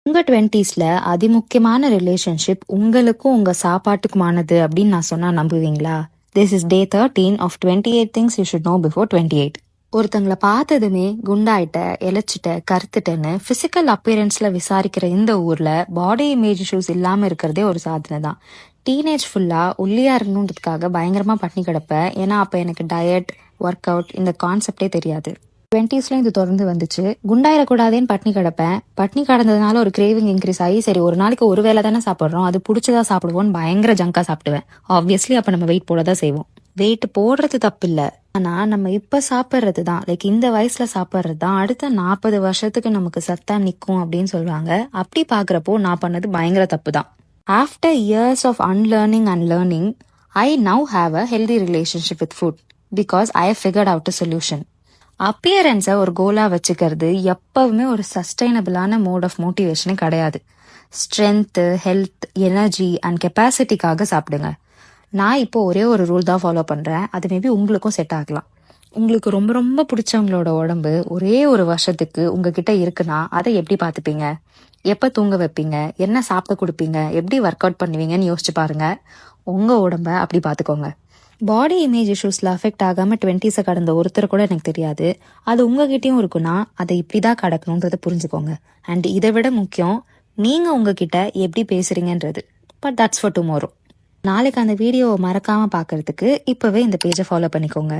உங்க 20ஸ்ல அதிமுக்கியமான ரிலேஷன்ஷிப் உங்களுக்கும் உங்க சாப்பாட்டுக்குமானது அப்படின்னு நான் சொன்னா நம்புவீங்களா? This is day 13 of 28 things you should know before 28. ஒருத்தங்களை பார்த்ததுமே குண்டாயிட்ட, இழைச்சிட்ட, கருத்துட்டேன்னு பிசிக்கல் அப்பியரன்ஸ்ல விசாரிக்கிற இந்த ஊர்ல பாடி இமேஜ் இஷ்யூஸ் இல்லாம இருக்கிறதே ஒரு சாதனை தான். டீனேஜ் ஃபுல்லா ஒல்லியா இருக்கணுன்றதுக்காக பயங்கரமா பட்னி கிடப்பேன். ஏன்னா அப்ப எனக்கு டயட், ஒர்க் அவுட் இந்த கான்செப்டே தெரியாது. 20ஸ்ல இது தொடர்ந்து வந்துச்சு. குண்டாயிடக்கூடாதேன்னு பட்னி கிடப்பேன். பட்னி கடந்ததுனால ஒரு கிரேவிங் இன்க்ரீஸ் ஆகி, சரி ஒரு நாளைக்கு ஒரு வேளை தானே சாப்பிட்றோம், அது பிடிச்சதா சாப்பிடுவோம்னு பயங்கர ஜங்கா சாப்பிடுவேன். ஆப்வியஸ்லி அப்ப நம்ம வெயிட் போடதான் செய்வோம். வெயிட் போடுறது தப்பு இல்ல, ஆனா நம்ம இப்ப சாப்பிட்றது தான், லைக் இந்த வயசுல சாப்பிட்றது தான் அடுத்த 40 வருஷத்துக்கு நமக்கு சத்தா நிக்கும் அப்படின்னு சொல்லுவாங்க. அப்படி பாக்குறப்போ நான் பண்ணது பயங்கர தப்பு தான். After years of unlearning and learning, I now have a healthy relationship with food because I have figured out a solution. அப்பியரன்ஸை ஒரு கோலா வச்சுக்கிறது எப்பவுமே ஒரு சஸ்டைனபிளான மோட் ஆஃப் மோட்டிவேஷனே கிடையாது. ஸ்ட்ரென்த்து, ஹெல்த், எனர்ஜி அண்ட் கெப்பாசிட்டிக்காக சாப்பிடுங்க. நான் இப்போ ஒரே ஒரு ரூல் தான் ஃபாலோ பண்றேன். அது மேபி உங்களுக்கும் செட் ஆகலாம். உங்களுக்கு ரொம்ப ரொம்ப பிடிச்சவங்களோட உடம்பு ஒரே ஒரு வருஷத்துக்கு உங்ககிட்ட இருக்குன்னா அதை எப்படி பார்த்துப்பீங்க? எப்ப தூங்க வைப்பீங்க? என்ன சாப்பிட கொடுப்பீங்க? எப்படி ஒர்க் அவுட் பண்ணுவீங்கன்னு யோசிச்சு பாருங்க. உங்க உடம்ப அப்படி பார்த்துக்கோங்க. பாடி இமேஜ் இஷ்யூஸ்ல அஃபெக்ட் ஆகாம 20ஸை கடந்த ஒருத்தர் கூட எனக்கு தெரியாது. அது உங்ககிட்டயும் இருக்குன்னா அதை இப்படிதான் கடக்கணுன்றத புரிஞ்சுக்கோங்க. அண்ட் இதை விட முக்கியம், நீங்க உங்ககிட்ட எப்படி பேசுறீங்கன்றது. But that's for tomorrow. நாளைக்கு அந்த வீடியோவை மறக்காம பாக்குறதுக்கு இப்பவே இந்த பேஜை ஃபாலோ பண்ணிக்கோங்க.